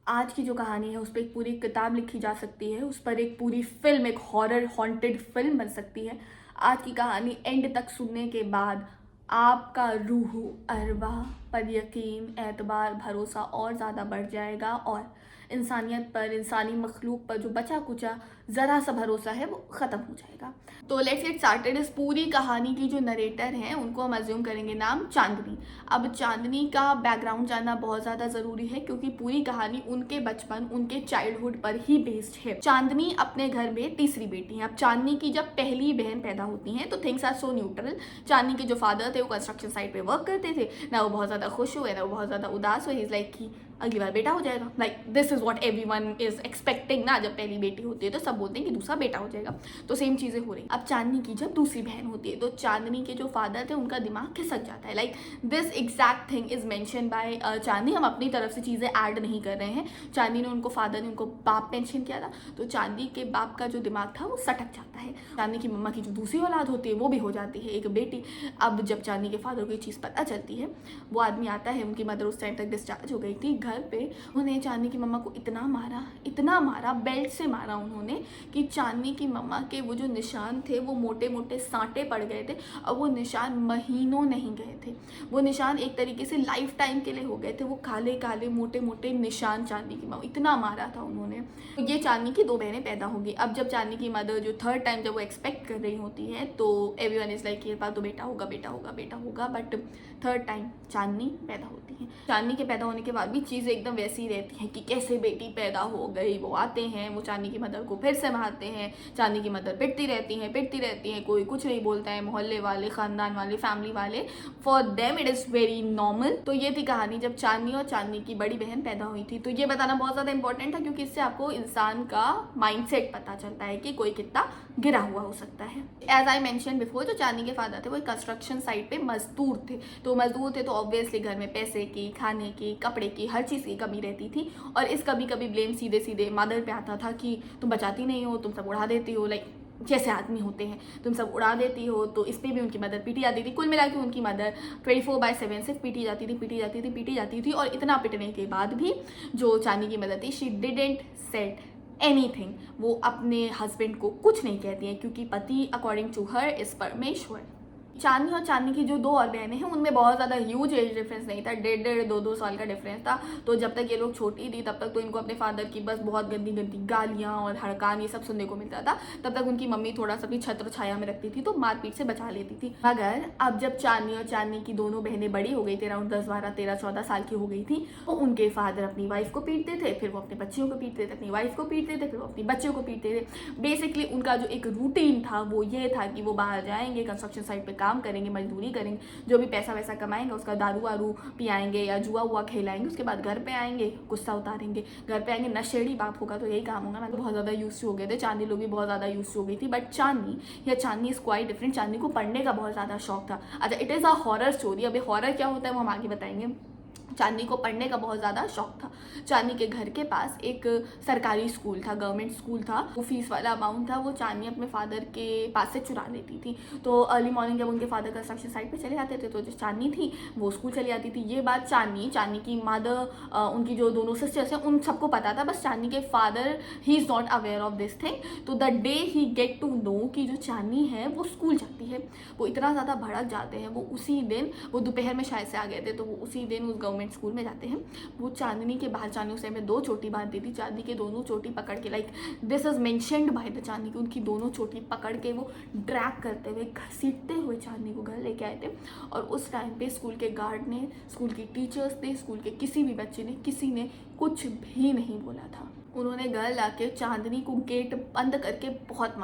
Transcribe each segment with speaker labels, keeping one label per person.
Speaker 1: आज की जो कहानी है उस पर एक पूरी किताब लिखी जा सकती है, उस पर एक पूरी फिल्म, एक हॉरर हॉन्टेड फिल्म बन सकती है। आज की कहानी एंड तक सुनने के बाद आपका रूह अरवाह पर यकीन, एतबार, भरोसा और ज़्यादा बढ़ जाएगा और इंसानियत पर, इंसानी मखलूक पर जो बचा कुचा ज़रा सा भरोसा है वो ख़त्म हो जाएगा। तो लेट्स गेट स्टार्टेड। इस पूरी कहानी की जो नरेटर हैं उनको हम अज्यूम करेंगे नाम चांदनी। अब चांदनी का बैकग्राउंड जानना बहुत ज़्यादा ज़रूरी है क्योंकि पूरी कहानी उनके बचपन, उनके चाइल्डहुड पर ही बेस्ड है। चांदनी अपने घर में तीसरी बेटी है। अब चांदनी की जब पहली बहन पैदा होती है तो थिंग्स आर सो न्यूट्रल। चांदनी के जो फादर थे वो कंस्ट्रक्शन साइट पे वर्क करते थे, ना वो बहुत ज़्यादा खुश हुए ना वो बहुत ज़्यादा उदास हुए। इज़ लाइक कि अगली बार बेटा हो जाएगा, like this is what everyone is expecting ना। जब पहली बेटी होती है तो सब बोलते हैं कि दूसरा बेटा हो जाएगा, तो सेम चीज़ें हो रही। अब चांदनी की जब दूसरी बहन होती है तो चांदनी के जो फादर थे उनका दिमाग खिसक जाता है। Like this exact thing is mention by Chandni. हम अपनी तरफ से चीज़ें ऐड नहीं कर रहे हैं। चांदनी ने उनको फादर ने उनको बाप मेंशन किया था, तो चांदनी के बाप का जो दिमाग था वो सटक जाता है। चांदनी की मम्मा की जो दूसरी औलाद होती है वो भी हो जाती है एक बेटी। अब जब चांदनी के फादर को ये चीज़ पता चलती है, वो आदमी आता है, उनकी मदर उस टाइम तक डिस्चार्ज हो गई थी। घर पे उन्हें चांदनी की मम्मा को इतना मारा, बेल्ट से मारा उन्होंने कि चांदनी की मम्मा के वो जो निशान थे वो मोटे मोटे सांटे पड़ गए थे और वो निशान महीनों नहीं गए थे। वो निशान एक तरीके से लाइफ टाइम के लिए हो गए थे। वो काले काले मोटे मोटे निशान चांदनी की मम्मा, इतना मारा था उन्होंने। तो ये चांदनी की दो बहनें पैदा होगी। अब जब चांदनी की मदर जो थर्ड टाइम जब वो एक्सपेक्ट कर रही होती है तो एवरीवन इज लाइक ये बात तो बेटा होगा बेटा होगा बेटा होगा, बट थर्ड टाइम चांदनी पैदा होती है। चांदनी के पैदा होने के बाद भी चीज़ें एकदम वैसी रहती हैं कि कैसे बेटी पैदा हो गई। वो आते हैं, वो चांदनी की मदर को फिर से मारते हैं। चांदनी की मदर पिटती रहती हैं, कोई कुछ नहीं बोलता है। मोहल्ले वाले, ख़ानदान वाले, फैमिली वाले, for them it is very normal. तो ये थी कहानी जब चांदनी और चांदनी की बड़ी बहन पैदा हुई थी। तो ये बताना बहुत ज़्यादा इंपॉर्टेंट था क्योंकि इससे आपको इंसान का माइंडसेट पता चलता है कि कोई कितना गिरा हुआ हो सकता है। एज आई मैंशन बिफोर, जो चांदनी के फादर थे वो एक कंस्ट्रक्शन साइट पे मजदूर थे। तो मजदूर थे तो ऑब्वियसली घर में पैसे की, खाने की, कपड़े की, हर चीज़ की कमी रहती थी। और इस कभी कभी ब्लेम सीधे सीधे मदर पे आता था कि तुम बचाती नहीं हो, तुम सब उड़ा देती हो। लाइक जैसे आदमी होते हैं, तुम सब उड़ा देती हो। तो इस पर भी उनकी मदर पीटी जाती थी। कुल मिला के उनकी मदर 24/7 सिर्फ पीटी जाती थी। और इतना पिटने के बाद भी जो चांदनी की मदर थी, शी डिडेंट सेड एनीथिंग। वो अपने हस्बैंड को कुछ नहीं कहती हैं क्योंकि पति अकॉर्डिंग टू हर इज परमेश्वर। चांदनी और चांदनी की जो दो और बहनें हैं उनमें बहुत ज़्यादा ह्यूज एज डिफरेंस नहीं था, 1.5-2 साल का डिफरेंस था। तो जब तक ये लोग छोटी थी तब तक तो इनको अपने फादर की बस बहुत गंदी गंदी गालियाँ और हड़कान ये सब सुनने को मिलता था। तब तक उनकी मम्मी थोड़ा सा भी छत्र छाया में रखती थी तो मारपीट से बचा लेती थी। मगर अब जब चांदनी और चांदनी की दोनों बहनें बड़ी हो गई थी, अराउंड 10, 12, 13, 14 साल की हो गई थी, तो उनके फादर अपनी वाइफ को पीटते थे, फिर वो अपने बच्चियों को पीटते थे, अपनी वाइफ को पीटते थे, फिर वो अपनी बच्चों को पीटते थे। बेसिकली उनका जो एक रूटीन था वो ये था कि वो बाहर जाएंगे, कंस्ट्रक्शन साइट पर काम करेंगे, मजदूरी करेंगे, जो भी पैसा वैसा कमाएंगे उसका दारू वारू पियाएंगे या जुआ हुआ खिलाएंगे। उसके बाद घर पे आएंगे, गुस्सा उतारेंगे, घर पे आएंगे, नशेड़ी बाप होगा तो यही काम होगा ना। तो बहुत ज़्यादा यूज हो गए थे। चांदनी लोग भी बहुत ज़्यादा यूज हो गई थी। But Chandni is quite different. Chandni को पढ़ने का बहुत ज़्यादा शौक था। अच्छा, it is a horror story. अभी हॉरर क्या होता है वो हम आगे बताएंगे। चांदनी को पढ़ने का बहुत ज़्यादा शौक था। चांदनी के घर के पास एक सरकारी स्कूल था, गवर्नमेंट स्कूल था। वो फीस वाला अमाउंट था वो चांदनी अपने फादर के पास से चुरा लेती थी। तो अर्ली मॉर्निंग जब उनके फादर कंस्ट्रक्शन साइट पे चले जाते थे तो जो चांदनी थी वो स्कूल चली जाती थी। ये बात चांदनी की मदर, उनकी जो दोनों सिस्टर्स हैं उन सबको पता था, बस चांदनी के father he is not aware of this thing. तो the day he get to know कि जो चांदनी है वो स्कूल जाती है, वो इतना ज़्यादा भड़क जाते हैं। वो उसी दिन, वो दोपहर में शायद से आ गए थे, तो वो उसी दिन उस गवर्नमेंट स्कूल में जाते हैं। वो चांदनी के बाहर, चांदनी उस टाइम में 2 चोटी बांधती थी। चांदनी के दोनों चोटी पकड़ के, like this is mentioned by the Chandni की, उनकी दोनों चोटी पकड़ के वो ड्रैग करते हुए, घसीटते हुए चांदनी को घर लेके आए थे। और उस टाइम पे स्कूल के गार्ड ने, स्कूल की टीचर्स ने, स्कूल के किसी भी बच्चे ने, किसी ने कुछ भी नहीं बोला था। उन्होंने घर लाके चांदनी को गेट बंद करके बहुत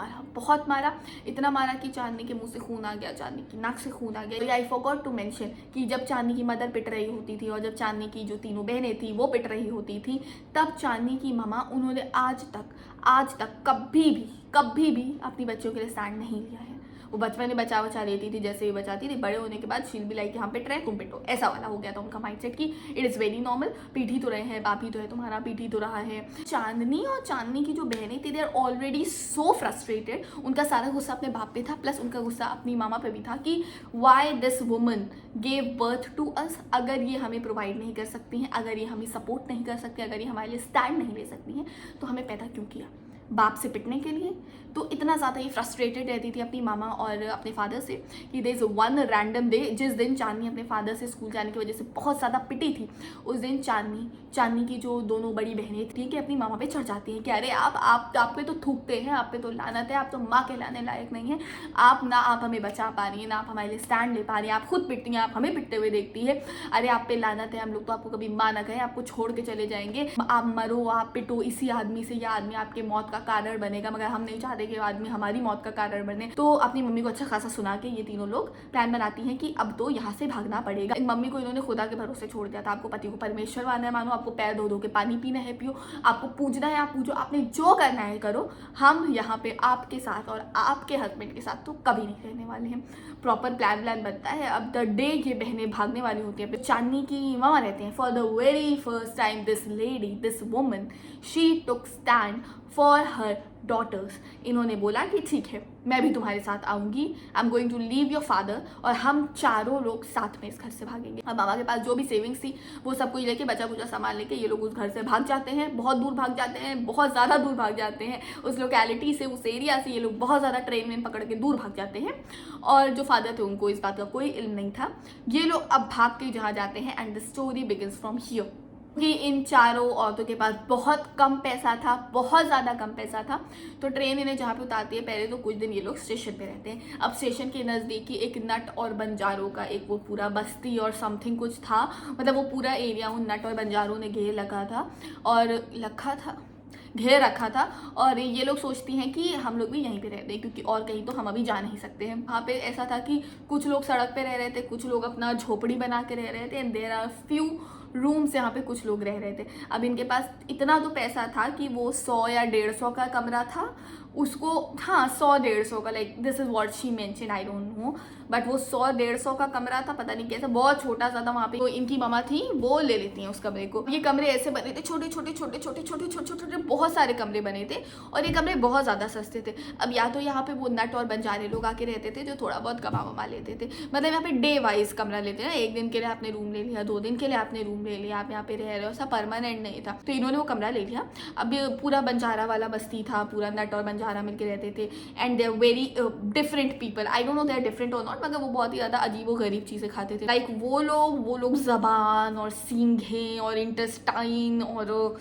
Speaker 1: मारा, इतना मारा कि चांदनी के मुंह से खून आ गया, चांदनी की नाक से खून आ गया। आई फॉरगॉट टू मेंशन कि जब चांदनी की मदर पिट रही होती थी और जब चांदनी की जो तीनों बहनें थी वो पिट रही होती थी, तब चांदनी की मम्मा, उन्होंने आज तक कभी भी अपनी बच्चियों के लिए स्टैंड नहीं लिया है। वो बचपन में बचा बचा लेती थी, जैसे ही बचाती थी, बड़े होने के बाद शील भी लाइक यहाँ पे ट्रे तुम पिटो, ऐसा वाला हो गया था उनका माइंडसेट कि इट इज़ वेरी नॉर्मल, पीट ही तो रहे हैं, बाप ही तो है तुम्हारा, पीट ही तो रहा है। चांदनी और चांदनी की जो बहनें थी, they are already so frustrated, उनका सारा गुस्सा अपने बाप पे था, प्लस उनका गुस्सा अपनी मामा पे भी था कि why this woman gave birth to us, अगर ये हमें प्रोवाइड नहीं कर सकती हैं, अगर ये हमें सपोर्ट नहीं कर सकती, अगर ये हमारे लिए स्टैंड नहीं ले सकती हैं, तो हमें पैदा क्यों किया, बाप से पिटने के लिए। तो इतना ज़्यादा ही फ्रस्ट्रेटेड रहती थी अपनी मामा और अपने फादर से कि there is one random day जिस दिन चांदनी अपने फादर से स्कूल जाने की वजह से बहुत ज़्यादा पिटी थी। उस दिन चांदनी की जो दोनों बड़ी बहनें थी कि अपनी मामा पे चढ़ जाती हैं कि अरे आप पे तो थूकते हैं, आप पे तो लानत है, आप तो माँ के लाने लायक नहीं है, आप हमें बचा पा रही हैं, ना आप हमारे लिए स्टैंड ले पा रही हैं, आप खुद पिटती हैं, आप हमें पिटते हुए देखती है, अरे आप पे लानत है, हम लोग तो आपको कभी माँ ना कहें, आपको छोड़ के चले जाएंगे, आप मरो, आप पिटो इसी आदमी से, यह आदमी आपके मौत का कारण बनेगा, मगर हम नहीं चाहते कि आदमी हमारी मौत का कारण बने। तो अपनी मम्मी को अच्छा खासा सुना के ये तीनों लोग प्लान बनाती हैं कि अब तो यहाँ से भागना पड़ेगा। मम्मी को इन्होंने खुदा के भरोसे छोड़ दिया था, आपको पति को परमेश्वर मानना है मानो, आपको पैर धो धो के पानी पीना है पियो, आपको पूजना है आप पूजो, आपने जो करना है करो, हम यहाँ पे आपके साथ और आपके हस्बैंड के साथ तो कभी नहीं रहने वाले हैं। प्रॉपर प्लान बनता है। अब द डे ये बहनें भागने वाली होती हैं, चांदनी की मामा रहते हैं, for the very first time this lady, this woman, she took stand for her daughters. इन्होंने बोला कि ठीक है, मैं भी तुम्हारे साथ आऊँगी, I am going to leave your father, और हम चारों लोग साथ में इस घर से भागेंगे। अब मामा के पास जो भी सेविंग्स थी वो सब कुछ लेके, बचा कुचा सामान लेके ये लोग उस घर से भाग जाते हैं, बहुत दूर भाग जाते हैं, बहुत ज़्यादा दूर भाग जाते हैं उस लोकेलिटी से, उस एरिया से ये लोग बहुत ज़्यादा ट्रेन में पकड़ के दूर भाग जाते हैं। और जो फादर थे उनको इस बात का कोई इल्म नहीं था। ये लोग अब भाग के जहाँ जाते हैं and the story begins from here कि इन चारों औरतों के पास बहुत कम पैसा था, बहुत ज़्यादा कम पैसा था। तो ट्रेन इन्हें जहाँ पे उतारती है, पहले तो कुछ दिन ये लोग स्टेशन पे रहते हैं। अब स्टेशन के नज़दीक ही एक नट और बंजारों का एक वो पूरा बस्ती और समथिंग कुछ था, मतलब वो पूरा एरिया उन नट और बंजारों ने घेर रखा था और ये लोग सोचती हैं कि हम लोग भी यहीं पे रहते हैं, क्योंकि और कहीं तो हम अभी जा नहीं सकते हैं। वहाँ पे ऐसा था कि कुछ लोग सड़क पे रह रहे थे, कुछ लोग अपना झोपड़ी बना के रह रहे थे, and there are few rooms यहाँ पे कुछ लोग रह रहे थे। अब इनके पास इतना तो पैसा था कि वो 100 या 150 का कमरा था उसको, हाँ 100-150 का, like this is what she mention, I don't no, but वो 100-150 का कमरा था, पता नहीं कैसे, बहुत छोटा सा था वहाँ पे। तो इनकी मामा थी वो ले लेती हैं उस कमरे को। ये कमरे ऐसे बने थे, छोटे छोटे बहुत सारे कमरे बने थे, और ये कमरे बहुत ज़्यादा सस्ते थे। अब या तो यहाँ पे वो नट और बंजारे लोग आके रहते थे जो थोड़ा बहुत कमा वमा लेते थे, मतलब यहाँ पे डे वाइज कमरा लेते हैं ना, एक दिन के लिए आपने रूम ले लिया, 2 दिन के लिए आपने रूम ले लिया, आप यहाँ पे रह रहे हो, ऐसा परमानेंट नहीं था। तो इन्होंने वो कमरा ले लिया। अब पूरा बंजारा वाला बस्ती था, पूरा नट और बंजारा मिलके रहते थे, and they are very different people, I don't know they are different और नॉट, मगर वो बहुत ही ज़्यादा अजीब व गरीब चीज़ें खाते थे। लाइक वो लोग ज़बान और सींगें और इंटेस्टाइन और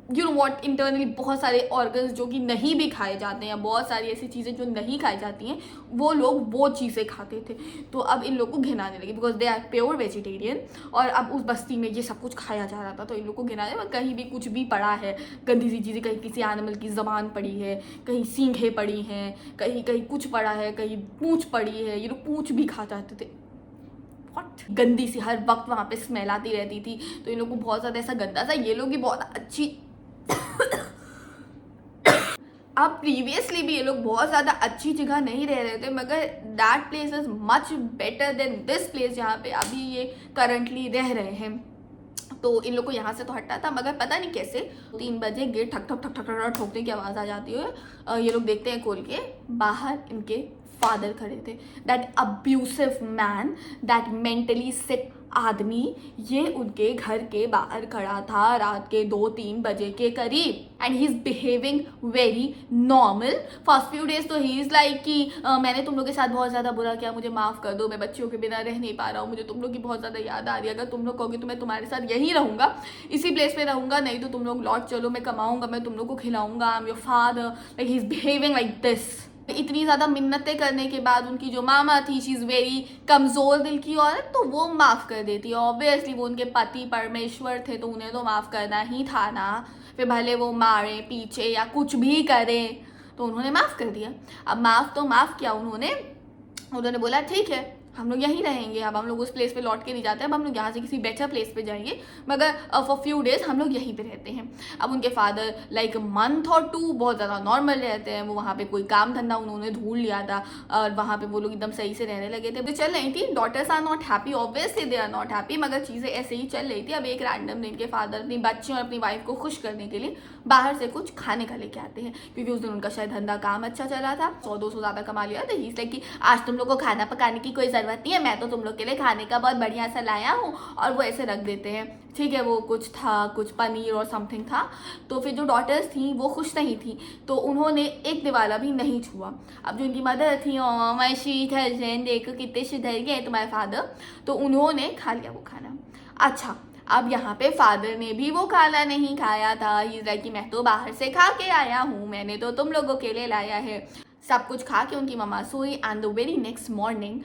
Speaker 1: यू नो वॉट, इंटरनली बहुत सारे ऑर्गन्स जो कि नहीं भी खाए जाते हैं, बहुत सारी ऐसी चीज़ें जो नहीं खाई जाती हैं, वो लोग वो चीज़ें खाते थे। तो अब इन लोग को घिनाने लगे, because they are pure vegetarian, और अब उस बस्ती में ये सब कुछ खाया जा रहा था, तो इन लोग को घिनाने में कहीं भी कुछ भी पड़ा है, गंदी सी चीज़ें, कहीं किसी एनिमल की ज़बान पड़ी है, कहीं सींगें पड़ी हैं, कहीं कुछ पड़ा है, कहीं पूँछ पड़ी है, ये लोग पूँछ भी खा जाते थे। गंदी सी हर वक्त वहाँ पे स्मेल आती रहती थी, तो इन लोग को बहुत ज़्यादा ऐसा गंदा था। ये लोग भी बहुत अच्छी अब प्रीवियसली भी ये लोग बहुत ज़्यादा अच्छी जगह नहीं रह रहे थे, मगर that place is much better than this place जहाँ पे अभी ये करंटली रह रहे हैं। तो इन लोग को यहाँ से तो हटना था, मगर पता नहीं कैसे 3 बजे गेट ठक ठक ठक ठक ठक ठोकने की आवाज़ आ जाती है। ये लोग देखते हैं खोल के, बाहर इनके फादर खड़े थे। That abusive man, that mentally sick आदमी, ये उनके घर के बाहर खड़ा था रात के 2-3 बजे के करीब, and he is behaving very normal. First few days तो ही इज़ लाइक कि मैंने तुम लोग के साथ बहुत ज़्यादा बुरा किया, मुझे माफ़ कर दो, मैं बच्चियों के बिना रह नहीं पा रहा हूँ, मुझे तुम लोग की बहुत ज़्यादा याद आ रही है, अगर तुम लोग कहोगे तो मैं तुम्हारे साथ यहीं रहूँगा, इसी प्लेस पे रहूँगा, नहीं तो तुम लोग लौट चलो, मैं कमाऊँगा, मैं तुम लोग को खिलाऊँगा, I am your father. Like he is behaving like this. इतनी ज़्यादा मिन्नतें करने के बाद उनकी जो मामा थी, शी इज़ वेरी कमज़ोर दिल की औरत, तो वो माफ़ कर देती है। ऑब्वियसली वो उनके पति परमेश्वर थे, तो उन्हें तो माफ़ करना ही था ना, फिर भले वो मारे पीछे या कुछ भी करें, तो उन्होंने माफ़ कर दिया। अब माफ़ तो माफ़ किया उन्होंने बोला ठीक है, हम लोग यहीं रहेंगे, अब हम लोग उस प्लेस पे लौट के नहीं जाते, अब हम लोग यहाँ से किसी बेटर प्लेस पे जाएंगे, मगर फॉर फ्यू डेज हम लोग यहीं पे रहते हैं। अब उनके फादर लाइक मंथ और 2 बहुत ज़्यादा नॉर्मल रहते हैं, वो वहाँ पे कोई काम धंधा उन्होंने ढूंढ लिया था और वहाँ पे वो लोग एकदम सही से रहने लगे थे। तो चल रही थी, daughters are not happy, obviously they are not happy, मगर चीज़ें ऐसे ही चल रही थी। अब एक रैंडम दिन के फादर अपनी बच्चे और अपनी वाइफ को खुश करने के लिए बाहर से कुछ खाने का लेके आते हैं, क्योंकि उस दिन उनका शायद धंधा काम अच्छा चला था, 100-200 ज़्यादा कमा लिया था। इसलिए कि आज तुम लोग को खाना पकाने की कोई ज़रूरत नहीं है, मैं तो तुम लोग के लिए खाने का बहुत बढ़िया सा लाया हूँ, और वो ऐसे रख देते हैं। ठीक है, वो कुछ था, कुछ पनीर और समथिंग था। तो फिर जो डॉटर्स थी वो खुश नहीं थी, तो उन्होंने एक निवाला भी नहीं छुआ। अब जो उनकी मदर थी, ओ माय स्वीट हस्बैंड, देखो कितने सुधर गए तुम्हारे फादर, तो उन्होंने खा लिया वो खाना। अच्छा, अब यहाँ पे फादर ने भी वो खाना नहीं खाया था। ही लाइक कि मैं तो बाहर से खा के आया हूँ, मैंने तो तुम लोगों के लिए लाया है। सब कुछ खा के उनकी मम्मा सोई, and the very next morning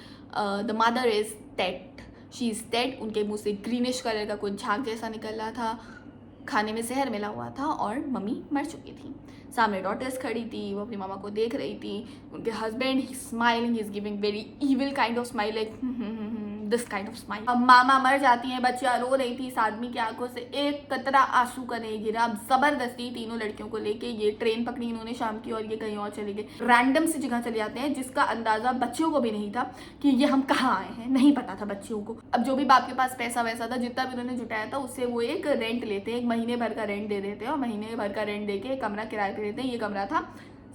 Speaker 1: the mother is dead, she is dead. उनके मुंह से ग्रीनिश कलर का कुछ झाग जैसा निकल रहा था, खाने में जहर मिला हुआ था, और मम्मी मर चुकी थी। सामने डॉटर्स खड़ी थी, वो अपनी मामा को देख रही थी। उनके husband he smiling, he is giving very evil kind of smile, like this kind of smile. अब मामा मर जाती हैं, बच्चियां रो रही थी, इस आदमी की आंखों से एक कतरा आंसू का नहीं गिरा। अब जबरदस्ती तीनों लड़कियों को लेके ये ट्रेन पकड़ी इन्होंने शाम की, और ये कहीं और चले गए। रैंडम सी जगह चले जाते हैं, जिसका अंदाजा बच्चियों को भी नहीं था कि ये हम कहाँ आए हैं, नहीं पता था बच्चियों को। अब जो भी बाप के पास पैसा वैसा था, जितना भी उन्होंने जुटाया था, उससे वो एक रेंट लेते हैं, 1 महीने भर का रेंट दे देते हैं, और महीने भर का रेंट देके एक कमरा किराए पे देते हैं। ये कमरा था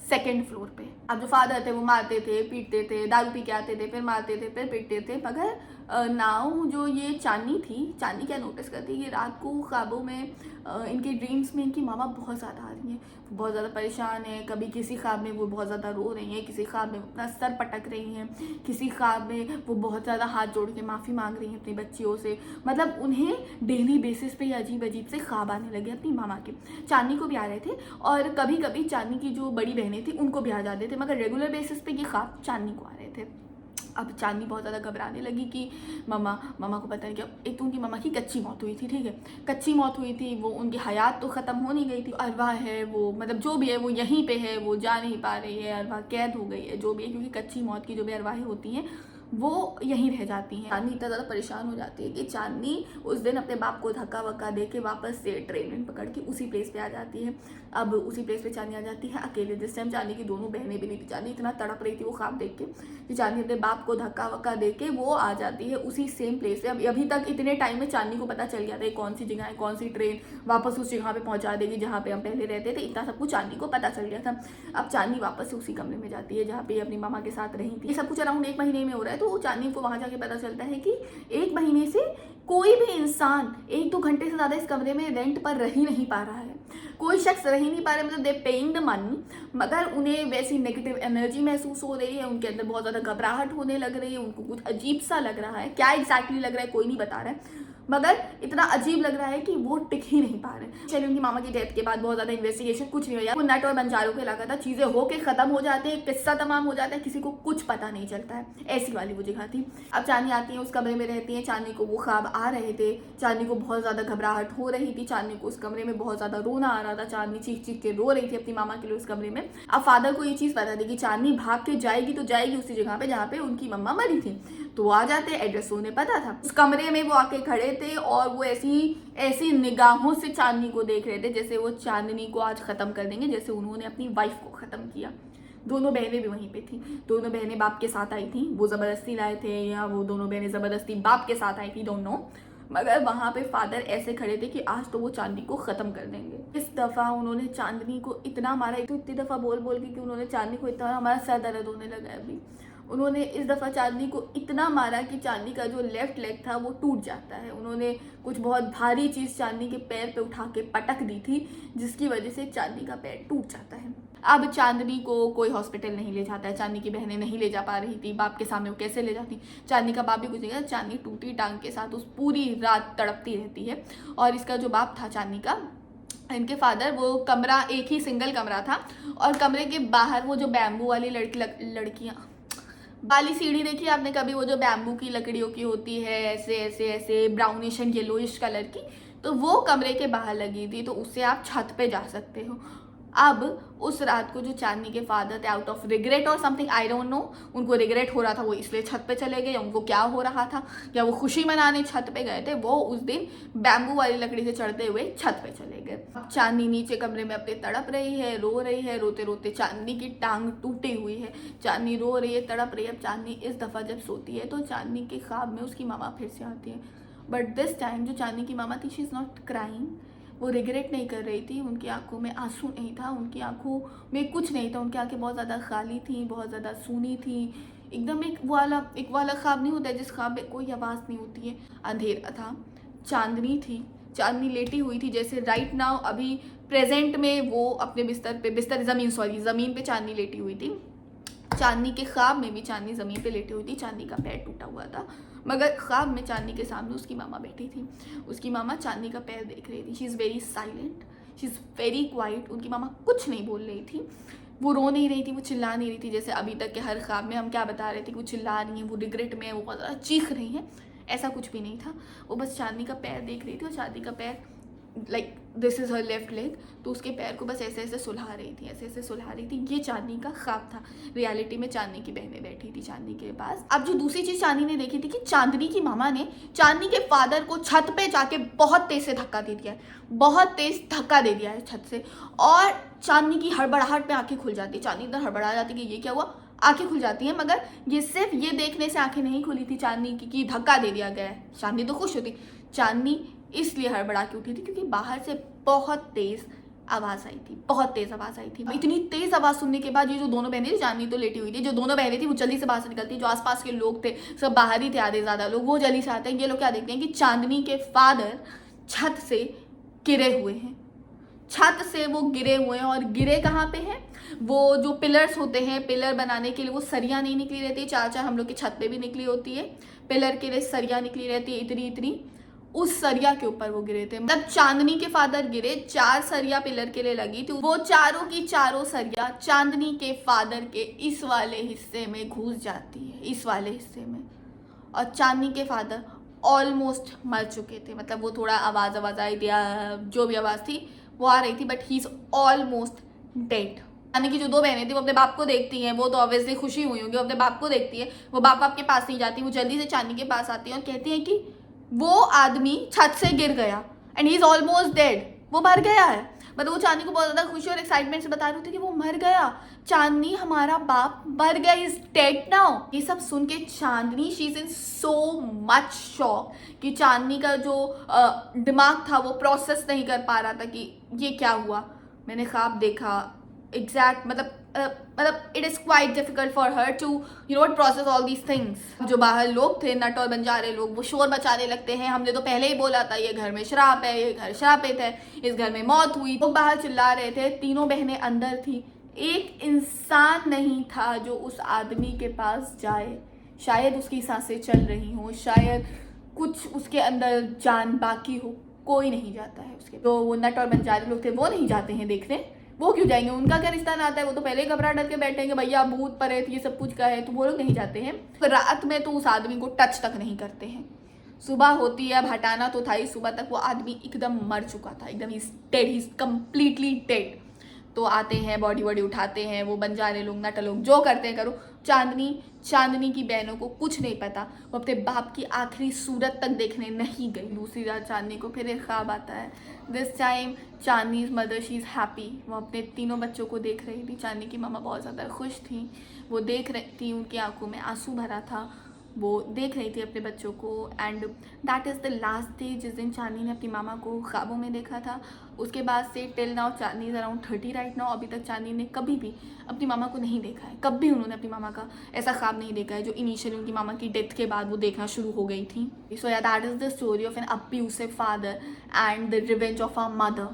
Speaker 1: 2nd फ्लोर पे। अब जो फादर थे वो मारते थे, पीटते थे, दारू पी के आते थे, फिर मारते थे, फिर पीटते थे। मगर नाउ जो ये चांदनी थी, चांदनी क्या नोटिस करती है कि रात को ख्वाबों में इनके ड्रीम्स में इनकी मामा बहुत ज़्यादा आ रही हैं, बहुत ज़्यादा परेशान है। कभी किसी ख्वाब में वो बहुत ज़्यादा रो रही हैं, किसी ख्वाब में अपना सर पटक रही हैं, किसी ख्वाब में वो बहुत ज़्यादा हाथ जोड़ के माफ़ी मांग रही हैं अपनी बच्चियों से। मतलब उन्हें डेली बेसिस पे अजीब अजीब से ख्वाब आने लगे अपनी मामा के। चांदनी को भी आ रहे थे, और कभी कभी चांदनी की जो बड़ी बहनें थी उनको भी आ जाते थे, मगर रेगुलर बेसिस पे ये ख्वाब चांदनी को आ रहे थे। अब चांदनी बहुत ज़्यादा घबराने लगी कि मामा को पता नहीं क्या। एक तो उनकी मामा की कच्ची मौत हुई थी, ठीक है, कच्ची मौत हुई थी, वो उनकी हयात तो ख़त्म हो नहीं गई थी। अरवा है वो, मतलब जो भी है वो यहीं पे है, वो जा नहीं पा रही है, अरवा कैद हो गई है, जो भी है, क्योंकि कच्ची मौत की जो भी अरवाहें होती हैं वो यहीं रह जाती हैं। चांदनी इतना ज़्यादा परेशान हो जाती है कि चांदनी उस दिन अपने बाप को धक्का वक्का दे के वापस से ट्रेन पकड़ के उसी प्लेस पे आ जाती है। अब उसी प्लेस पे चांदनी आ जाती है अकेले। जिस टाइम चांदनी की दोनों बहनें भी नहीं थी, चांदनी इतना तड़प रही थी वो ख्वाब देख के कि चांदनी अपने बाप को धक्का वक्का दे के वो आ जाती है उसी सेम प्लेस पे। अब अभी तक इतने टाइम में चांदनी को पता चल गया था कौन सी जगह है, कौन सी ट्रेन वापस उस जगह पे पहुंचा देगी जहाँ पे हम पहले रहते थे, इतना सब कुछ चांदनी को पता चल गया था। अब चांदनी वापस से उसी कमरे में जाती है जहाँ पे अपनी मामा के साथ रही थी। ये सब कुछ अराउंड 1 महीने में हो रहा है, तो चांदनी को वहाँ जाके पता चलता है कि 1 महीने से कोई भी इंसान 1-2 घंटे से ज़्यादा इस कमरे में रेंट पर रह ही नहीं पा रहा है। कोई शख्स रह ही नहीं पा रहे, मतलब दे पेइंग द मनी, मगर उन्हें वैसी नेगेटिव एनर्जी महसूस हो रही है, उनके अंदर बहुत ज़्यादा घबराहट होने लग रही है, उनको कुछ अजीब सा लग रहा है। क्या एग्जैक्टली लग रहा है कोई नहीं बता रहा है, मगर इतना अजीब लग रहा है कि वो टिक ही नहीं पा रहे। चलिए, उनकी मामा की डेथ के बाद बहुत ज़्यादा इन्वेस्टिगेशन कुछ नहीं हुआ, वो नट और बंजारों के इलाका था, चीज़ें होके ख़त्म हो जाते हैं, किस्सा तमाम हो जाता है, किसी को कुछ पता नहीं चलता है, ऐसी वाली वो जगह थी। अब चांदनी आती है, उस कमरे में रहती है, चांदनी को वो ख्वाब आ रहे थे, चांदनी को बहुत ज़्यादा घबराहट हो रही थी, चांदनी को उस कमरे में बहुत ज़्यादा रोना आ रहा था, चांदनी चीख चीख के रो रही थी अपनी मामा के लिए उस कमरे में। अब फादर को ये चीज़ पता थी कि चांदनी भाग के जाएगी तो जाएगी उसी जगह पे जहाँ पे उनकी मम्मा मरी थी, तो वो आ जाते, एड्रेस उन्हें पता था। उस कमरे में वो आके खड़े थे और वो ऐसी निगाहों से चांदनी को देख रहे थे जैसे वो चांदनी को आज खत्म कर देंगे, जैसे उन्होंने अपनी वाइफ को खत्म किया। दोनों बहनें भी वहीं पे थी, दोनों बहनें बाप के साथ आई थी, वो जबरदस्ती लाए थे या वो दोनों बहनें जबरदस्ती बाप के साथ आई थी, डोंट नो, मगर वहाँ पे फादर ऐसे खड़े थे कि आज तो वो चांदनी को खत्म कर देंगे। इस दफा उन्होंने चांदनी को इतना मारा, तो इतनी दफा बोल बोल के कि उन्होंने चांदनी को इतना, हमारा सर दर्द होने लगा है अभी। उन्होंने इस दफ़ा चांदनी को इतना मारा कि चांदनी का जो लेफ्ट लेग था वो टूट जाता है। उन्होंने कुछ बहुत भारी चीज़ चांदनी के पैर पे उठा के पटक दी थी, जिसकी वजह से चांदनी का पैर टूट जाता है। अब चांदनी को कोई हॉस्पिटल नहीं ले जाता है, चांदनी की बहनें नहीं ले जा पा रही थी, बाप के सामने वो कैसे ले जाती। चांदनी का बाप भी कुछ नहीं कहता, चांदनी टूटी टांग के साथ उस पूरी रात तड़पती रहती है। और इसका जो बाप था चांदनी का, इनके फादर, वो कमरा एक ही सिंगल कमरा था, और कमरे के बाहर वो जो बैम्बू वाली लड़कियाँ वाली सीढ़ी देखी आपने कभी, वो जो बैम्बू की लकड़ियों की होती है, ऐसे ऐसे ऐसे ब्राउनिश एंड येलोइश कलर की, तो वो कमरे के बाहर लगी थी, तो उससे आप छत पे जा सकते हो। अब उस रात को जो चांदनी के फादर थे, आउट ऑफ रिग्रेट और समथिंग, आई डोंट नो, उनको रिग्रेट हो रहा था वो इसलिए छत पे चले गए, या उनको क्या हो रहा था, या वो खुशी मनाने छत पे गए थे, वो उस दिन बैम्बू वाली लकड़ी से चढ़ते हुए छत पे चले गए। चांदनी नीचे कमरे में अपने तड़प रही है, रो रही है, रोते रोते चांदनी की टांग टूटी हुई है, चांदनी रो रही है, तड़प रही है। अब चांदनी इस दफ़ा जब सोती है तो चांदनी के ख्वाब में उसकी मामा फिर से आती है, बट दिस टाइम जो चांदनी की मामा थी, शी इज़ नॉट क्राइंग, वो रिग्रेट नहीं कर रही थी, उनकी आंखों में आंसू नहीं था, उनकी आंखों में कुछ नहीं था, उनकी आंखें बहुत ज़्यादा खाली थी, बहुत ज़्यादा सूनी थी, एकदम एक वाला ख्वाब नहीं होता है जिस ख्वाब में कोई आवाज़ नहीं होती है। अंधेरा था, चांदनी थी, चांदनी लेटी हुई थी, जैसे राइट नाउ अभी प्रेजेंट में वो अपने ज़मीन पे चांदनी लेटी हुई थी। चांदनी के ख्वाब में भी चांदनी ज़मीन पे लेटी हुई थी, चांदनी का पैर टूटा हुआ था, मगर ख्वाब में चांदनी के सामने उसकी मामा बैठी थी, उसकी मामा चांदनी का पैर देख रही थी। She is very silent, she is very quite, उनकी मामा कुछ नहीं बोल रही थी, वो रो नहीं रही थी, वो चिल्ला नहीं रही थी, जैसे अभी तक के हर ख्वाब में हम क्या बता रहे थे कि वो चिल्ला रही हैं, वो रिग्रेट में है, वो बहुत ज़्यादा चीख रही हैं, ऐसा कुछ भी नहीं था। वो बस चांदनी का पैर देख रही थी, और चांदनी का पैर like this is her left leg, तो उसके पैर को बस ऐसे ऐसे सुलहा रही थी, ऐसे ऐसे सुलहा रही थी। ये चांदनी का ख्वाब था। रियलिटी में चांदनी की बहनें बैठी थी चांदनी के पास। अब जो दूसरी चीज़ चांदनी ने देखी थी कि चांदनी की मामा ने चांदनी के फादर को छत पे जाके बहुत तेज से धक्का दे दिया है, बहुत तेज धक्का दे दिया है छत से, और चांदनी की हड़बड़ाहट में आंखें खुल जाती है, चांदनी इधर हड़बड़ा जाती है कि ये क्या हुआ, आंखें खुल जाती हैं, मगर ये सिर्फ ये देखने से आंखें नहीं खुली थी चांदनी की कि धक्का दे दिया गया है। चांदनी तो खुश होती, चांदनी इसलिए हड़बड़ा के उठी थी क्योंकि बाहर से बहुत तेज आवाज़ आई थी, बहुत तेज आवाज़ आई थी। इतनी तेज आवाज़ सुनने के बाद ये जो दोनों बहनें थी, चांदनी तो लेटी हुई थी, जो दोनों बहनें थी वो जल्दी से बाहर से निकलती, जो आसपास के लोग थे सब बाहर ही थे, आधे ज़्यादा लोग, वो जल्दी से आते हैं। ये लोग क्या देखते हैं कि चांदनी के फादर छत से गिरे हुए हैं, छत से वो गिरे हुए हैं, और गिरे कहाँ पे हैं, वो जो पिलर्स होते हैं, पिलर बनाने के लिए वो सरिया नहीं निकली रहती है, चार चार हम लोग की छत पे भी निकली होती है, पिलर के लिए सरिया निकली रहती है इतनी इतनी, उस सरिया के ऊपर वो गिरे थे। मतलब चांदनी के फादर गिरे, 4 सरिया पिलर के लिए लगी थी, वो चारों की चारों सरिया चांदनी के फादर के इस वाले हिस्से में घुस जाती है, इस वाले हिस्से में, और चांदनी के फादर ऑलमोस्ट मर चुके थे। मतलब वो थोड़ा आवाज़ आई थी, जो भी आवाज़ थी वो आ रही थी, but he is almost dead. Chandni की जो 2 बहनें थी वो अपने बाप को देखती हैं, वो तो ऑब्वियसली खुशी हुई होंगी, वो अपने बाप को देखती है, वो बाप के पास नहीं जाती, वो जल्दी से चांदनी के पास आती है और कहती हैं कि वो आदमी छत से गिर गया and he is almost dead, वो मर गया है। मतलब वो चांदनी को बहुत ज़्यादा खुशी और एक्साइटमेंट से बता रही थी कि वो मर गया, चांदनी हमारा बाप मर गया, इज डेड नाउ। ये सब सुन के Chandni she is in so much shock कि चांदनी का जो दिमाग था वो प्रोसेस नहीं कर पा रहा था कि ये क्या हुआ, मैंने ख्वाब देखा एग्जैक्ट, मतलब it is quite difficult for her to process all these things. जो बाहर लोग थे, नट और बंजारे लोग, वो शोर मचाने लगते हैं, हमने तो पहले ही बोला था ये घर में श्राप है, ये घर श्रापित है, इस घर में मौत हुई। लोग बाहर चिल्ला रहे थे, तीनों बहनें अंदर थी, एक इंसान नहीं था जो उस आदमी के पास जाए, शायद उसकी सांसें चल रही हों, शायद कुछ उसके अंदर जान बाकी हो, कोई नहीं जाता है उसके। तो वो नट और बंजारे लोग थे, वो नहीं जाते हैं देखने, वो क्यों जाएंगे, उनका क्या रिश्ता नाता है, वो तो पहले ही घबरा डर के बैठेंगे, भैया भूत प्रेत ये सब कुछ का है, तो वो लोग नहीं जाते हैं। रात में तो उस आदमी को टच तक नहीं करते हैं। सुबह होती है, अब हटाना तो था ही, सुबह तक वो आदमी एकदम मर चुका था, एकदम ही dead, he is completely dead. तो आते हैं, बॉडी वॉडी उठाते हैं, वो बंजारे लोग, नट लोग, जो करते हैं करो। चांदनी की बहनों को कुछ नहीं पता, वो अपने बाप की आखिरी सूरत तक देखने नहीं गई। दूसरी रात चांदनी को फिर एक ख्वाब आता है, this time Chandni's mother she is happy, वो अपने तीनों बच्चों को देख रही थी। चांदनी की मामा बहुत ज़्यादा खुश थी, वो देख रही थी, उनकी आंखों में आंसू भरा था, वो देख रही थी अपने बच्चों को। And that is the last day जिस दिन चांदनी ने अपनी मामा को ख्वाबों में देखा था। उसके बाद से till now Chandni is around 30 right now, अभी तक चांदनी ने कभी भी अपनी मामा को नहीं देखा है, कभी उन्होंने अपनी मामा का ऐसा ख्वाब नहीं देखा है जो इनिशियली उनकी मामा की डेथ के बाद वो देखना शुरू हो गई थी। सो या that is the story of N abusive father and the revenge of a mother.